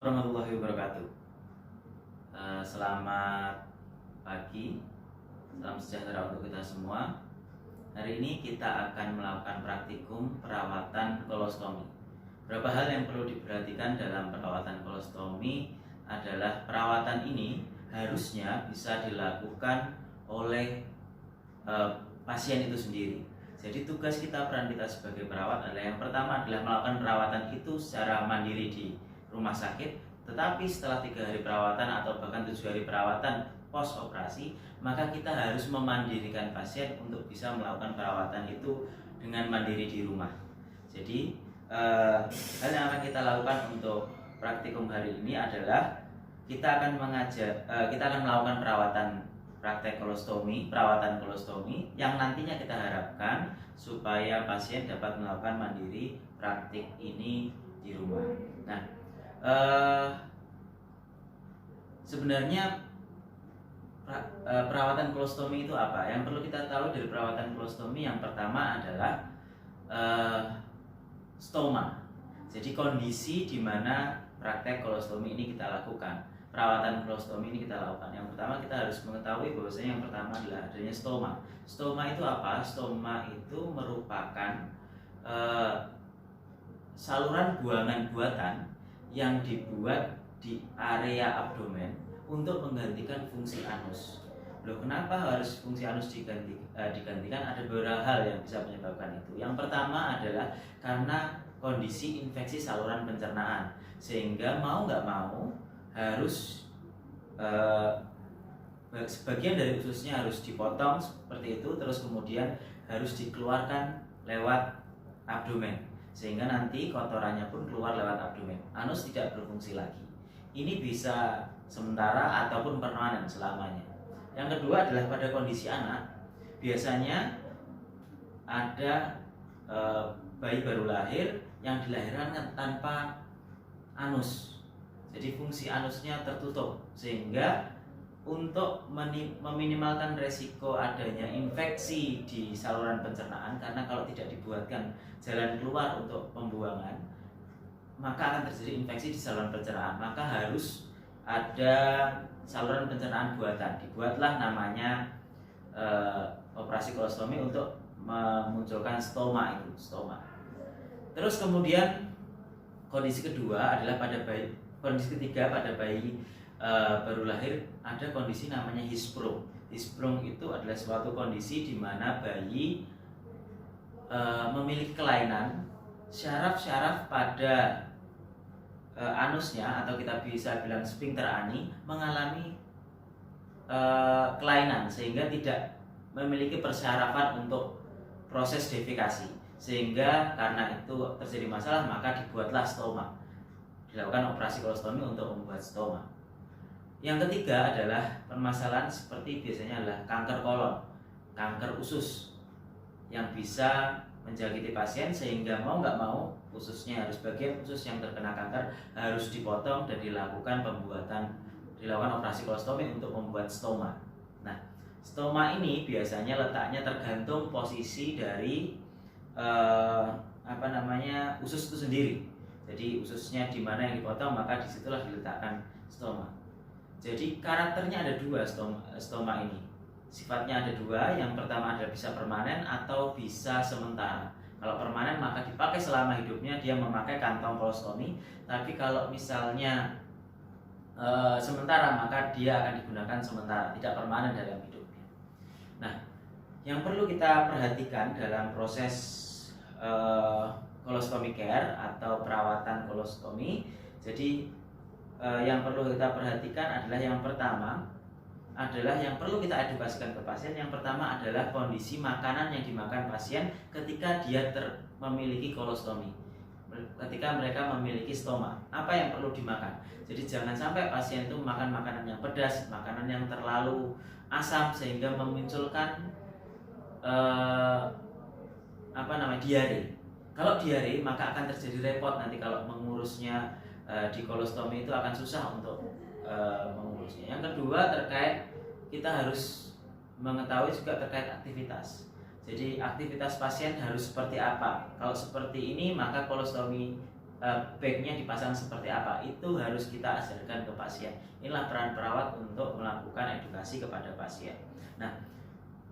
Warahmatullahi wabarakatuh. Selamat pagi, salam sejahtera untuk kita semua. Hari ini kita akan melakukan praktikum perawatan kolostomi. Beberapa hal yang perlu diperhatikan dalam perawatan kolostomi adalah perawatan ini harusnya bisa dilakukan oleh pasien itu sendiri. Jadi tugas kita, peran kita sebagai perawat adalah yang pertama adalah melakukan perawatan itu secara mandiri di rumah sakit, tetapi setelah 3 hari perawatan atau bahkan 7 hari perawatan pos operasi, maka kita harus memandirikan pasien untuk bisa melakukan perawatan itu dengan mandiri di rumah. Jadi hal yang akan kita lakukan untuk praktikum hari ini adalah kita akan melakukan perawatan kolostomi yang nantinya kita harapkan supaya pasien dapat melakukan mandiri praktik ini di rumah. Nah, sebenarnya perawatan kolostomi itu apa? Yang perlu kita tahu dari perawatan kolostomi yang pertama adalah stoma. Jadi kondisi di mana praktek kolostomi ini kita lakukan, perawatan kolostomi ini kita lakukan. Yang pertama kita harus mengetahui bahwasanya yang pertama adalah adanya stoma. Stoma itu apa? Stoma itu merupakan saluran buangan buatan yang dibuat di area abdomen untuk menggantikan fungsi anus. Loh, kenapa harus fungsi anus digantikan? Ada beberapa hal yang bisa menyebabkan itu. Yang pertama adalah karena kondisi infeksi saluran pencernaan, sehingga mau nggak mau harus sebagian dari ususnya harus dipotong seperti itu, terus kemudian harus dikeluarkan lewat abdomen, sehingga nanti kotorannya pun keluar lewat abdomen. Anus tidak berfungsi lagi. Ini bisa sementara ataupun permanen selamanya. Yang kedua adalah pada kondisi anak, biasanya ada bayi baru lahir yang dilahirkan tanpa anus. Jadi fungsi anusnya tertutup, sehingga untuk meminimalkan resiko adanya infeksi di saluran pencernaan, karena kalau tidak dibuatkan jalan keluar untuk pembuangan, maka akan terjadi infeksi di saluran pencernaan. Maka harus ada saluran pencernaan buatan. Dibuatlah namanya operasi kolostomi untuk memunculkan stoma itu, stoma. Terus kemudian kondisi kedua adalah kondisi ketiga pada bayi baru lahir, ada kondisi namanya hirsprung. Hirsprung itu adalah suatu kondisi di mana bayi memiliki kelainan syaraf-syaraf pada anusnya, atau kita bisa bilang sphincter ani, mengalami kelainan sehingga tidak memiliki persyarafan untuk proses defekasi, sehingga karena itu terjadi masalah maka dibuatlah stoma, dilakukan operasi kolostomi untuk membuat stoma. Yang ketiga adalah permasalahan seperti biasanya adalah kanker kolon, kanker usus yang bisa menjangkiti pasien, sehingga mau nggak mau ususnya harus, bagian usus yang terkena kanker harus dipotong dan dilakukan operasi kolostomi untuk membuat stoma. Nah, stoma ini biasanya letaknya tergantung posisi dari usus itu sendiri. Jadi ususnya di mana yang dipotong, maka disitulah diletakkan stoma. Jadi karakternya ada dua stoma ini. Sifatnya ada dua. Yang pertama adalah bisa permanen atau bisa sementara. Kalau permanen maka dipakai selama hidupnya, dia memakai kantong kolostomi. Tapi kalau misalnya sementara, maka dia akan digunakan sementara, tidak permanen dalam hidupnya. Nah, yang perlu kita perhatikan dalam proses kolostomi care atau perawatan kolostomi, jadi yang perlu kita perhatikan adalah yang pertama adalah yang perlu kita edukasikan ke pasien. Yang pertama adalah kondisi makanan yang dimakan pasien ketika dia memiliki kolostomi, ketika mereka memiliki stoma. Apa yang perlu dimakan? Jadi jangan sampai pasien itu makan makanan yang pedas, makanan yang terlalu asam sehingga memunculkan diare. Kalau diare maka akan terjadi repot nanti kalau mengurusnya. Di kolostomi itu akan susah untuk mengurusnya. Yang kedua terkait, kita harus mengetahui juga terkait aktivitas. Jadi aktivitas pasien harus seperti apa. Kalau seperti ini maka kolostomi bagnya dipasang seperti apa, itu harus kita ajarkan ke pasien. Inilah peran perawat untuk melakukan edukasi kepada pasien. Nah,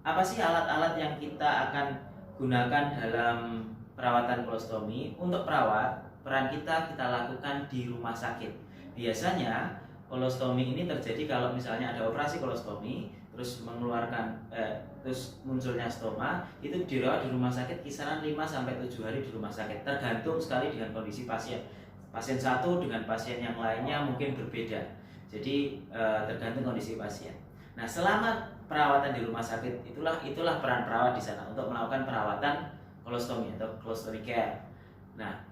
apa sih alat-alat yang kita akan gunakan dalam perawatan kolostomi? Untuk perawat, peran kita lakukan di rumah sakit. Biasanya kolostomi ini terjadi kalau misalnya ada operasi kolostomi, terus mengeluarkan terus munculnya stoma, itu dirawat di rumah sakit kisaran 5-7 hari di rumah sakit, tergantung sekali dengan kondisi pasien. Pasien satu dengan pasien yang lainnya mungkin berbeda, jadi tergantung kondisi pasien. Nah, selama perawatan di rumah sakit itulah peran perawat di sana untuk melakukan perawatan kolostomi atau colostomy care. Nah,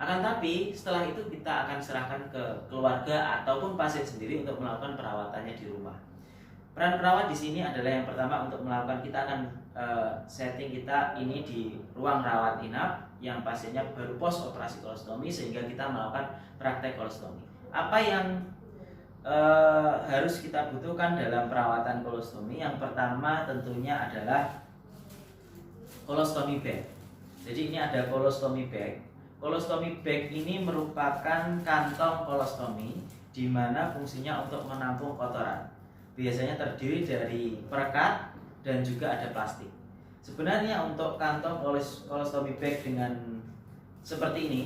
akan tapi setelah itu kita akan serahkan ke keluarga ataupun pasien sendiri untuk melakukan perawatannya di rumah. Peran perawat di sini adalah yang pertama untuk melakukan, kita akan setting kita ini di ruang rawat inap yang pasiennya baru post operasi kolostomi, sehingga kita melakukan praktek kolostomi. Apa yang harus kita butuhkan dalam perawatan kolostomi? Yang pertama tentunya adalah kolostomi bag. Jadi ini ada kolostomi bag. Kolostomi bag ini merupakan kantong kolostomi di mana fungsinya untuk menampung kotoran. Biasanya terdiri dari perekat dan juga ada plastik. Sebenarnya untuk kantong kolostomi bag dengan seperti ini,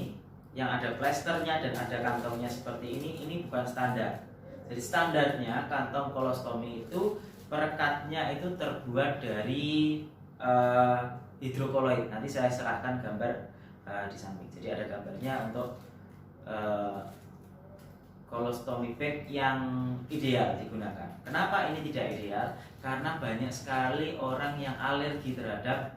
yang ada plesternya dan ada kantongnya seperti ini bukan standar. Jadi standarnya kantong kolostomi itu perekatnya itu terbuat dari hidrokoloid. Nanti saya serahkan gambar di samping. Jadi ada gambarnya untuk kolostomi bag yang ideal digunakan. Kenapa ini tidak ideal? Karena banyak sekali orang yang alergi terhadap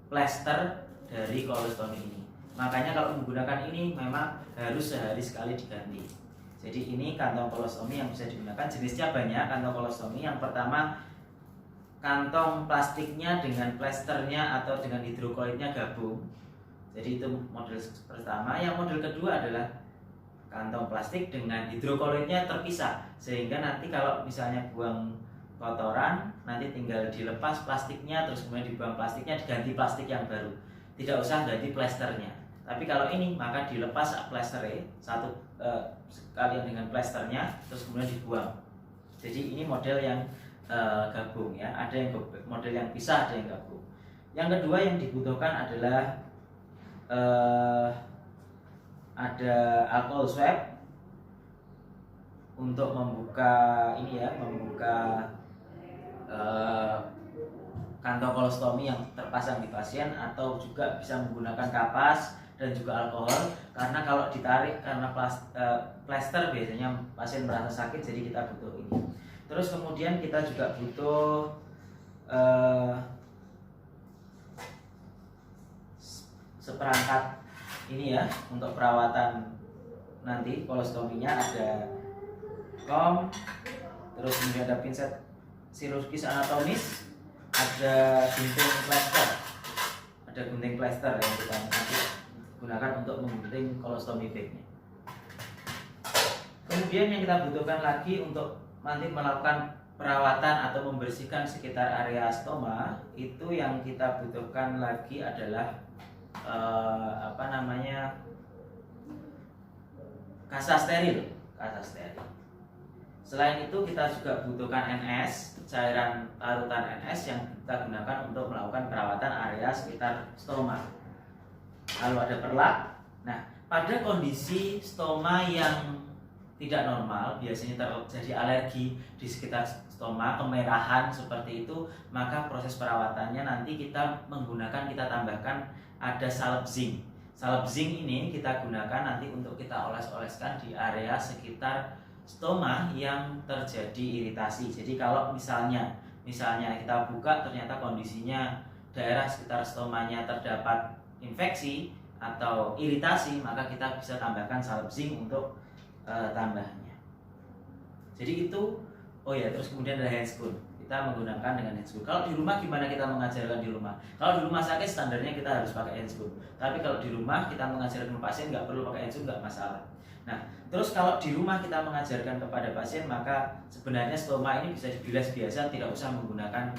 plester dari kolostomi ini. Makanya kalau menggunakan ini memang harus sehari sekali diganti. Jadi ini kantong kolostomi yang bisa digunakan. Jenisnya banyak kantong kolostomi. Yang pertama, kantong plastiknya dengan plesternya atau dengan hidrokoloidnya gabung. Jadi itu model pertama. Yang model kedua adalah kantong plastik dengan hidrokoloidnya terpisah, sehingga nanti kalau misalnya buang kotoran nanti tinggal dilepas plastiknya, terus kemudian dibuang plastiknya, diganti plastik yang baru, tidak usah ganti plesternya. Tapi kalau ini maka dilepas plesternya satu sekalian dengan plesternya, terus kemudian dibuang. Jadi ini model yang gabung ya, ada yang model yang pisah, ada yang gabung. Yang kedua yang dibutuhkan adalah ada alkohol swab untuk membuka kantong kolostomi yang terpasang di pasien, atau juga bisa menggunakan kapas dan juga alkohol, karena kalau ditarik karena plester biasanya pasien merasa sakit, jadi kita butuh ini. Terus kemudian kita juga butuh seperangkat ini ya untuk perawatan nanti kolostominya. Ada kom, terus kemudian ada pinset chirurgis anatomis, ada gunting plester yang kita nanti gunakan untuk menggunting kolostomi bagnya. Kemudian yang kita butuhkan lagi untuk nanti melakukan perawatan atau membersihkan sekitar area stoma, itu yang kita butuhkan lagi adalah kasa steril. Selain itu kita juga butuhkan NS, cairan larutan NS yang kita gunakan untuk melakukan perawatan area sekitar stoma. Lalu ada perlak. Nah, pada kondisi stoma yang tidak normal, biasanya terjadi alergi di sekitar stoma, kemerahan seperti itu, maka proses perawatannya nanti kita tambahkan ada salep zinc. Salep zinc ini kita gunakan nanti untuk kita oles-oleskan di area sekitar stoma yang terjadi iritasi. Jadi kalau misalnya kita buka ternyata kondisinya daerah sekitar stomanya terdapat infeksi atau iritasi, maka kita bisa tambahkan salep zinc untuk tambahnya. Jadi itu, terus kemudian ada handscoon. Kita menggunakan dengan handscoon. Kalau di rumah gimana kita mengajarkan di rumah? Kalau di rumah sakit standarnya kita harus pakai handscoon. Tapi kalau di rumah kita mengajarkan pasien nggak perlu pakai handscoon, nggak masalah. Nah, terus kalau di rumah kita mengajarkan kepada pasien, maka sebenarnya stoma ini bisa dibilas biasa, tidak usah menggunakan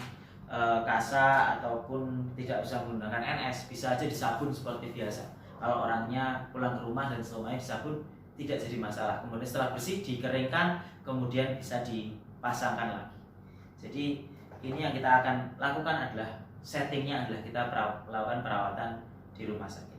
kasa ataupun tidak usah menggunakan NS, bisa aja disabun seperti biasa. Kalau orangnya pulang ke rumah dan stomanya disabun, tidak jadi masalah. Kemudian setelah bersih dikeringkan, kemudian bisa dipasangkan lagi. Jadi ini yang kita akan lakukan adalah settingnya adalah kita melakukan perawatan di rumah sakit.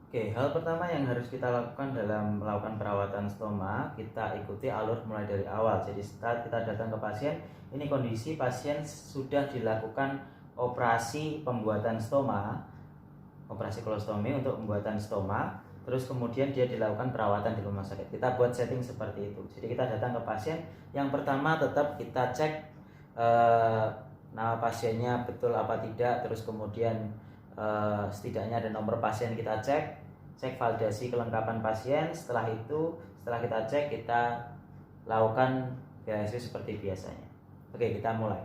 Oke, hal pertama yang harus kita lakukan dalam melakukan perawatan stoma, kita ikuti alur mulai dari awal. Jadi setelah kita datang ke pasien, ini kondisi pasien sudah dilakukan operasi pembuatan stoma, operasi kolostomi untuk pembuatan stoma, terus kemudian dia dilakukan perawatan di rumah sakit. Kita buat setting seperti itu. Jadi kita datang ke pasien, yang pertama tetap kita cek nama pasiennya betul apa tidak, terus kemudian setidaknya ada nomor pasien, kita cek validasi kelengkapan pasien. Setelah itu, setelah kita cek, kita lakukan BASW seperti biasanya. Oke, kita mulai.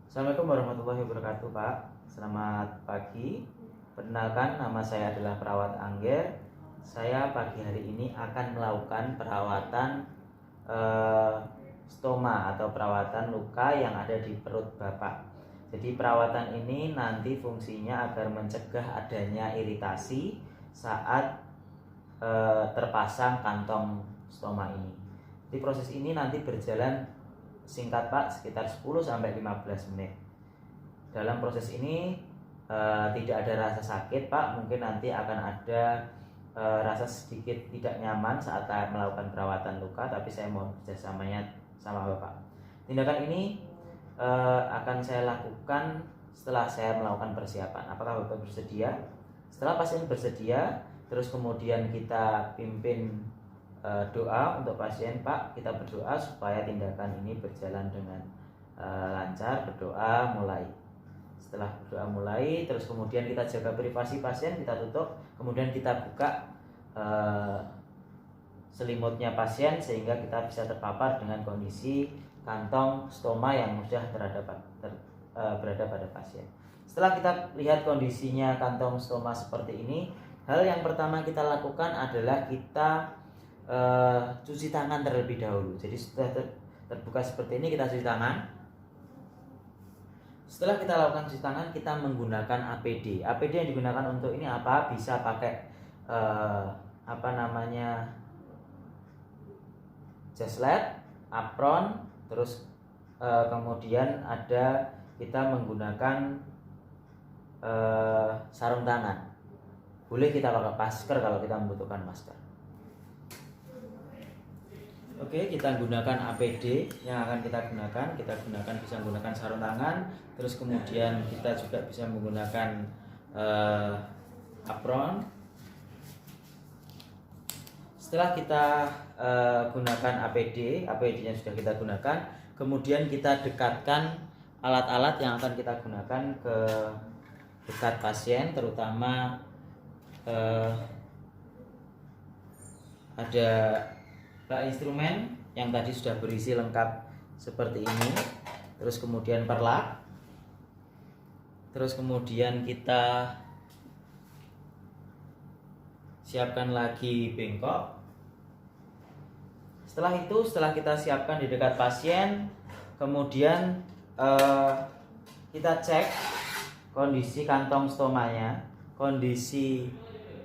Assalamualaikum warahmatullahi wabarakatuh, Pak. Selamat pagi. Perkenalkan, nama saya adalah perawat Angger. Saya pagi hari ini akan melakukan perawatan stoma atau perawatan luka yang ada di perut Bapak. Jadi perawatan ini nanti fungsinya agar mencegah adanya iritasi saat terpasang kantong stoma ini. Jadi proses ini nanti berjalan singkat Pak, sekitar 10-15 menit. Dalam proses ini tidak ada rasa sakit Pak, mungkin nanti akan ada rasa sedikit tidak nyaman saat melakukan perawatan luka, tapi saya mohon kerjasamanya sama Bapak. Tindakan ini akan saya lakukan setelah saya melakukan persiapan. Apakah Bapak bersedia? Setelah pasien bersedia, terus kemudian kita pimpin doa untuk pasien. Pak, kita berdoa supaya tindakan ini berjalan dengan lancar. Berdoa mulai. Setelah berdoa mulai, terus kemudian kita jaga privasi pasien, kita tutup, kemudian kita buka selimutnya pasien sehingga kita bisa terpapar dengan kondisi kantong stoma yang sudah berada pada pasien. Setelah kita lihat kondisinya kantong stoma seperti ini, hal yang pertama kita lakukan adalah kita cuci tangan terlebih dahulu. Jadi sudah terbuka seperti ini, kita cuci tangan. Setelah kita lakukan cuci tangan, kita menggunakan APD. APD yang digunakan untuk ini apa? Bisa pakai jaslet, apron, terus kemudian ada kita menggunakan sarung tangan. Boleh kita pakai masker kalau kita membutuhkan masker. Oke, kita gunakan APD yang akan kita gunakan bisa menggunakan sarung tangan, terus kemudian kita juga bisa menggunakan apron. Setelah kita gunakan APD-nya sudah kita gunakan, kemudian kita dekatkan alat-alat yang akan kita gunakan ke dekat pasien, terutama ada instrumen yang tadi sudah berisi lengkap seperti ini, terus kemudian perlak, terus kemudian kita siapkan lagi bengkok. Setelah itu, setelah kita siapkan di dekat pasien, kemudian kita cek kondisi kantong stomanya, kondisi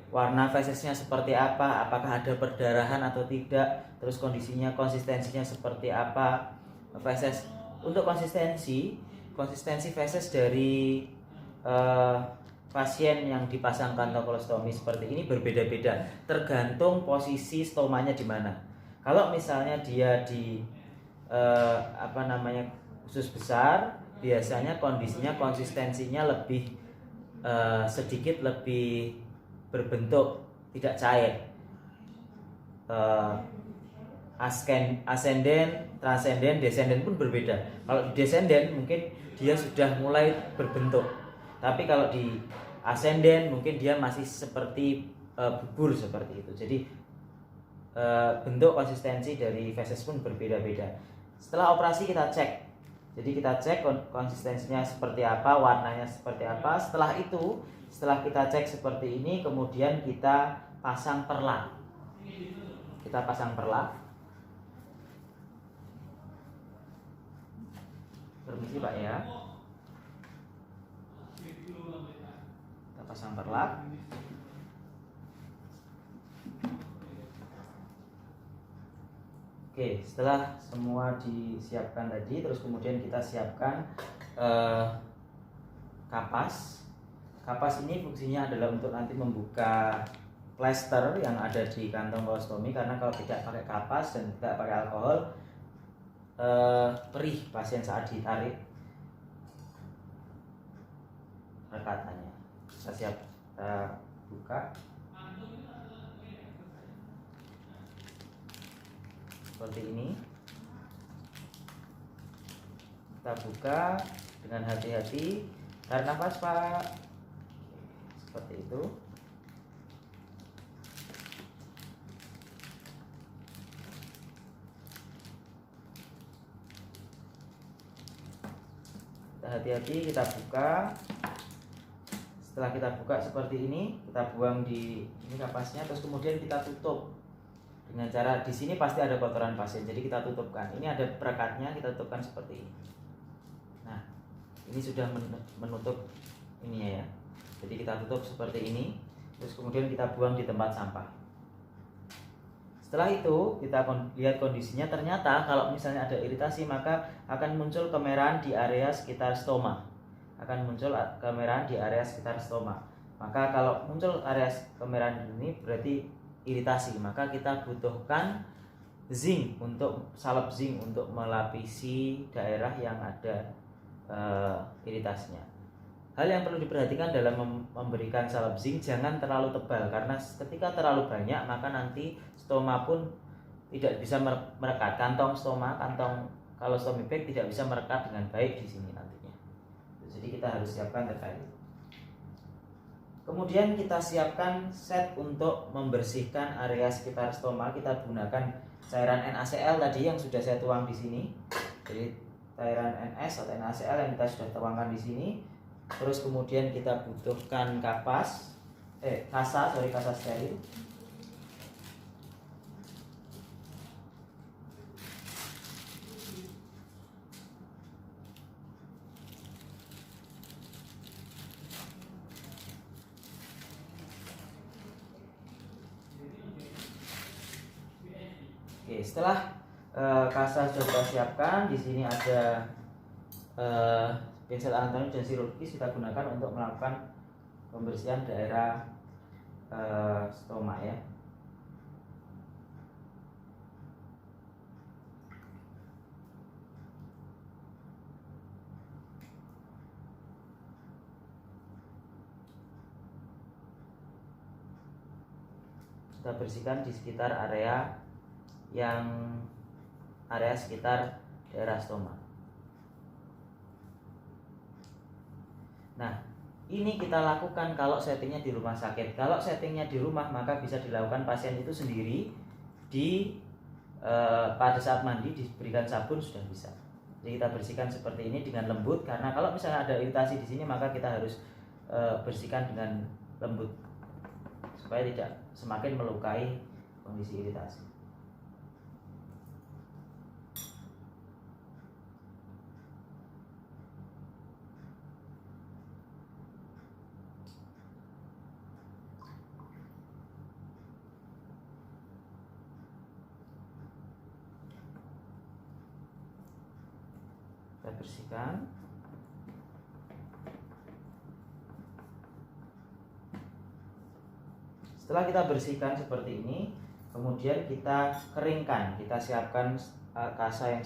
warna fesesnya seperti apa, apakah ada perdarahan atau tidak, terus konsistensinya seperti apa. Feses, untuk konsistensi feses dari pasien yang dipasang kantong kolostomi seperti ini berbeda-beda, tergantung posisi stomanya di mana. Kalau misalnya dia di usus besar, biasanya konsistensinya lebih sedikit lebih berbentuk tidak cair. Ascendent, transcendent, descendent pun berbeda. Kalau di descendent mungkin dia sudah mulai berbentuk, tapi kalau di ascendent mungkin dia masih seperti bubur seperti itu. Jadi bentuk konsistensi dari feses pun berbeda-beda. Setelah operasi kita cek. Jadi kita cek konsistensinya seperti apa, warnanya seperti apa. Setelah itu, setelah kita cek seperti ini, kemudian kita pasang perlak. Kita pasang perlak. Permisi Pak ya. Kita pasang perlak. Oke, setelah semua disiapkan tadi, terus kemudian kita siapkan kapas. Kapas ini fungsinya adalah untuk nanti membuka plester yang ada di kantong kolostomi, karena kalau tidak pakai kapas dan tidak pakai alkohol, perih pasien saat ditarik rekatannya. Kita buka seperti ini. Kita buka dengan hati-hati, tarik nafas Pak, seperti itu. Kita hati-hati, kita buka. Setelah kita buka seperti ini, kita buang di ini kapasnya, terus kemudian kita tutup dengan cara, di sini pasti ada kotoran pasien, jadi kita tutupkan. Ini ada perekatnya, kita tutupkan seperti ini. Nah, ini sudah menutup ininya ya. Jadi kita tutup seperti ini, terus kemudian kita buang di tempat sampah. Setelah itu kita lihat kondisinya. Ternyata kalau misalnya ada iritasi, maka akan muncul kemerahan di area sekitar stoma. Maka kalau muncul area kemerahan ini berarti iritasi, maka kita butuhkan zinc, untuk salep zinc untuk melapisi daerah yang ada iritasinya. Hal yang perlu diperhatikan dalam memberikan salep zinc, jangan terlalu tebal, karena ketika terlalu banyak maka nanti stoma pun tidak bisa merekat. Kantong colostomy bag tidak bisa merekat dengan baik di sini nantinya. Jadi kita harus siapkan terkait itu. Kemudian kita siapkan set untuk membersihkan area sekitar stoma. Kita gunakan cairan NaCl tadi yang sudah saya tuang di sini. Jadi cairan NS atau NaCl yang kita sudah tuangkan di sini. Terus kemudian kita butuhkan kasa steril. Oke, setelah kasa sudah kita siapkan, di sini ada pinset anatomik dan chirurgis, kita gunakan untuk melakukan pembersihan daerah stoma ya. Kita bersihkan di sekitar area sekitar daerah stoma. Nah, ini kita lakukan kalau settingnya di rumah sakit. Kalau settingnya di rumah, maka bisa dilakukan pasien itu sendiri pada saat mandi diberikan sabun sudah bisa. Jadi kita bersihkan seperti ini dengan lembut, karena kalau misalnya ada iritasi di sini maka kita harus bersihkan dengan lembut supaya tidak semakin melukai kondisi iritasi. Kita bersihkan. Setelah kita bersihkan seperti ini, kemudian kita keringkan. Kita siapkan kasa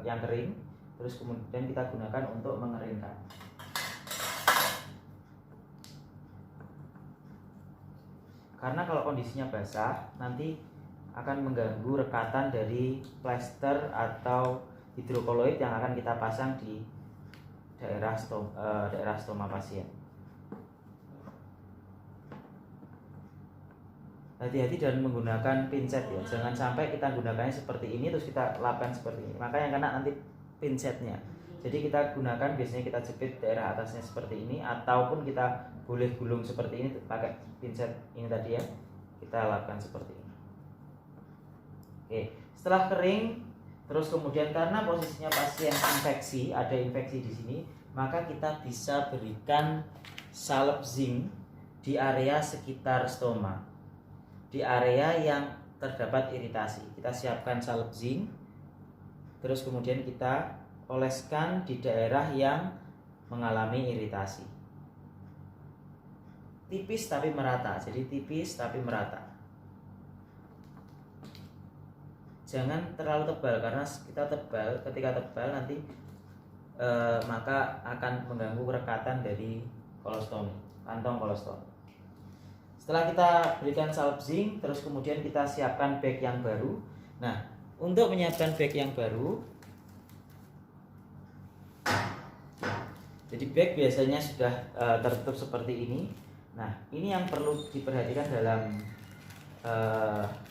yang kering, terus kemudian kita gunakan untuk mengeringkan. Karena kalau kondisinya basah, nanti akan mengganggu rekatan dari plester atau hidrokoloid yang akan kita pasang di daerah stoma pasien. Hati-hati dalam menggunakan pinset ya, jangan sampai kita gunakannya seperti ini terus kita lapkan seperti ini, maka yang kena nanti pinsetnya. Jadi kita gunakan, biasanya kita jepit daerah atasnya seperti ini, ataupun kita boleh gulung seperti ini pakai pinset ini tadi ya, kita lapkan seperti ini. Oke, setelah kering, terus kemudian karena posisinya pasien infeksi, ada infeksi di sini, maka kita bisa berikan salep zinc di area sekitar stoma, di area yang terdapat iritasi. Kita siapkan salep zinc, terus kemudian kita oleskan di daerah yang mengalami iritasi. Tipis tapi merata, jadi tipis tapi merata. Jangan terlalu tebal, karena ketika tebal nanti maka akan mengganggu rekatan dari kolostomi, kantong kolostomi. Setelah kita berikan salep zinc, terus kemudian kita siapkan bag yang baru. Nah, untuk menyiapkan bag yang baru, jadi bag biasanya sudah tertutup seperti ini. Nah, ini yang perlu diperhatikan dalam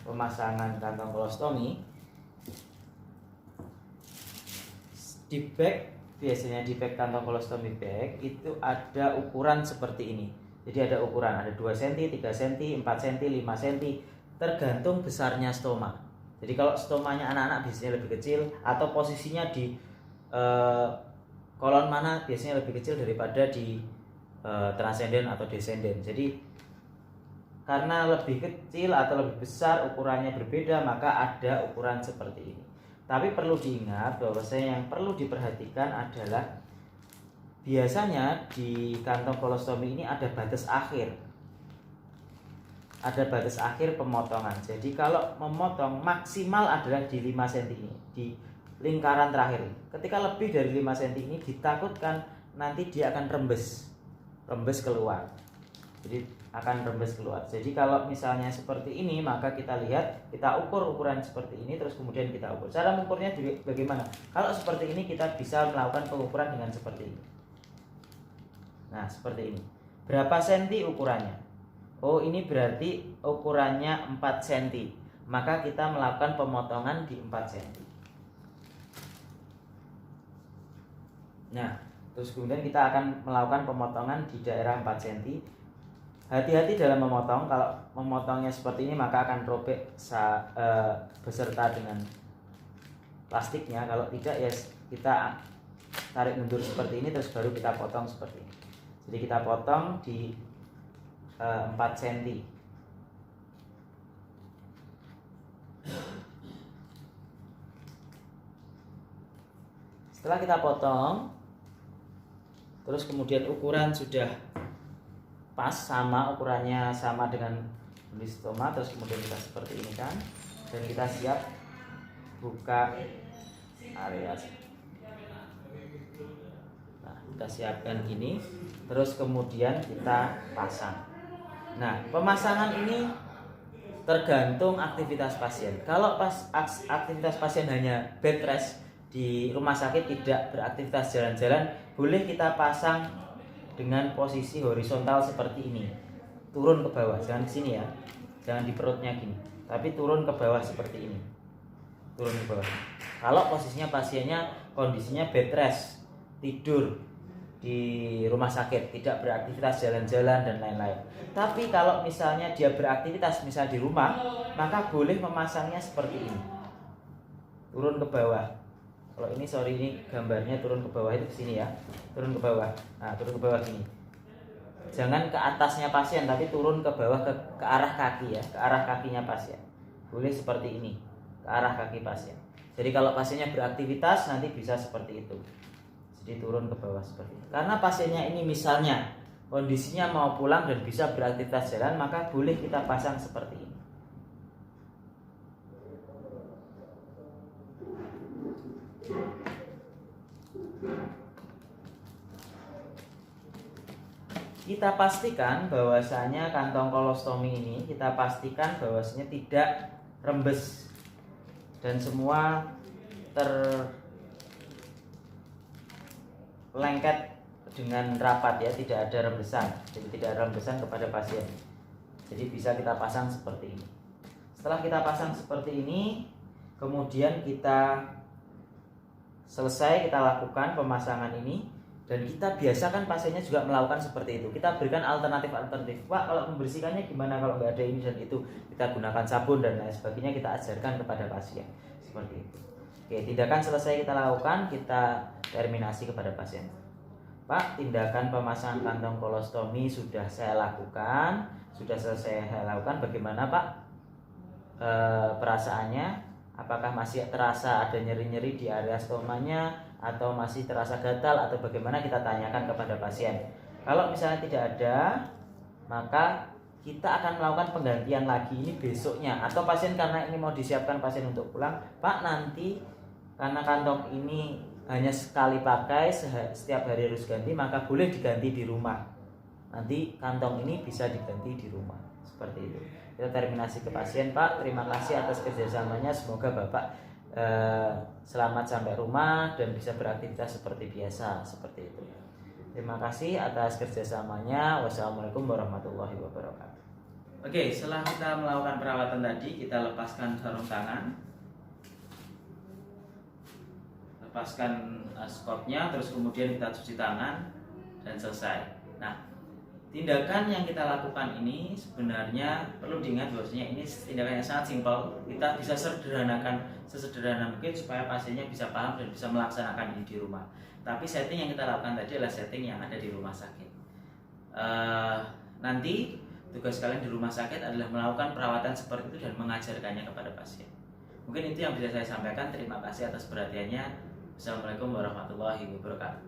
pemasangan kantong kolostomi. Di bag, biasanya di bag kantong kolostomi bag itu ada ukuran seperti ini. Jadi ada ukuran, ada 2 cm, 3 cm, 4 cm, 5 cm, tergantung besarnya stoma. Jadi kalau stomanya anak-anak biasanya lebih kecil, atau posisinya di kolon mana biasanya lebih kecil daripada di transenden atau descenden. Jadi karena lebih kecil atau lebih besar ukurannya berbeda, maka ada ukuran seperti ini. Tapi perlu diingat bahwasanya yang perlu diperhatikan adalah biasanya di kantong kolostomi ini ada batas akhir. Ada batas akhir pemotongan. Jadi kalau memotong maksimal adalah di 5 cm ini, di lingkaran terakhir. Ketika lebih dari 5 cm ini ditakutkan nanti dia akan rembes keluar. Jadi akan rembes keluar. Jadi kalau misalnya seperti ini, maka kita lihat, kita ukur ukuran seperti ini, terus kemudian kita ukur. Cara mengukurnya juga bagaimana? Kalau seperti ini kita bisa melakukan pengukuran dengan seperti ini. Nah, seperti ini. Berapa senti ukurannya? Oh, ini berarti ukurannya 4 cm. Maka kita melakukan pemotongan di 4 cm. Nah, terus kemudian kita akan melakukan pemotongan di daerah 4 cm. Hati-hati dalam memotong. Kalau memotongnya seperti ini maka akan robek beserta dengan plastiknya. Kalau tidak ya kita tarik mundur seperti ini, terus baru kita potong seperti ini. Jadi kita potong di 4 cm. Setelah kita potong, terus kemudian ukuran sudah pas, sama ukurannya, sama dengan di stoma, terus kemudian kita seperti ini kan, dan kita siap buka area. Nah, kita siapkan gini, terus kemudian kita pasang. Nah, pemasangan ini tergantung aktivitas pasien. Kalau aktivitas pasien hanya bed rest di rumah sakit, tidak beraktivitas jalan-jalan, boleh kita pasang dengan posisi horizontal seperti ini, turun ke bawah, jangan di sini ya, jangan di perutnya gini, tapi turun ke bawah seperti ini, turun ke bawah. Kalau posisinya pasiennya kondisinya bed rest, tidur di rumah sakit, tidak beraktivitas jalan-jalan dan lain-lain. Tapi kalau misalnya dia beraktivitas misal di rumah, maka boleh memasangnya seperti ini, turun ke bawah. Kalau ini ini gambarnya turun ke bawah, itu ke sini ya, turun ke bawah. Nah, turun ke bawah gini. Jangan ke atasnya pasien, tapi turun ke bawah ke arah kaki ya, ke arah kakinya pasien. Boleh seperti ini, ke arah kaki pasien. Jadi kalau pasiennya beraktivitas nanti bisa seperti itu. Jadi turun ke bawah seperti itu. Karena pasiennya ini misalnya kondisinya mau pulang dan bisa beraktivitas jalan, maka boleh kita pasang seperti ini. Kita pastikan bahwasanya kantong kolostomi ini, kita pastikan bahwasanya tidak rembes dan semua terlengket dengan rapat ya, tidak ada rembesan. Jadi tidak ada rembesan kepada pasien. Jadi bisa kita pasang seperti ini. Setelah kita pasang seperti ini, kemudian kita selesai, kita lakukan pemasangan ini, dan kita biasakan pasiennya juga melakukan seperti itu. Kita berikan alternatif. Pak, kalau membersihkannya gimana kalau nggak ada ini dan itu? Kita gunakan sabun dan lain sebagainya, kita ajarkan kepada pasien seperti itu. Oke, tindakan selesai kita lakukan, kita terminasi kepada pasien. Pak, tindakan pemasangan kantong kolostomi sudah saya lakukan, sudah selesai saya lakukan. Bagaimana Pak perasaannya? Apakah masih terasa ada nyeri-nyeri di area stomanya, atau masih terasa gatal, atau bagaimana? Kita tanyakan kepada pasien. Kalau misalnya tidak ada, maka kita akan melakukan penggantian lagi ini besoknya. Atau pasien karena ini mau disiapkan pasien untuk pulang, Pak, nanti karena kantong ini hanya sekali pakai, setiap hari harus ganti, maka boleh diganti di rumah. Nanti kantong ini bisa diganti di rumah. Seperti itu. Kita terminasi ke pasien. Pak, terima kasih atas kerjasamanya. Semoga Bapak selamat sampai rumah dan bisa beraktivitas seperti biasa. Seperti itu. Terima kasih atas kerjasamanya. Wassalamualaikum warahmatullahi wabarakatuh. Oke, setelah kita melakukan perawatan tadi, kita lepaskan sarung tangan, lepaskan skotnya, terus kemudian kita cuci tangan dan selesai. Nah, tindakan yang kita lakukan ini sebenarnya perlu diingat bahwasanya ini tindakan yang sangat simpel. Kita bisa sesederhana mungkin supaya pasiennya bisa paham dan bisa melaksanakan ini di rumah. Tapi setting yang kita lakukan tadi adalah setting yang ada di rumah sakit. Nanti tugas kalian di rumah sakit adalah melakukan perawatan seperti itu dan mengajarkannya kepada pasien. Mungkin itu yang bisa saya sampaikan. Terima kasih atas perhatiannya. Assalamualaikum warahmatullahi wabarakatuh.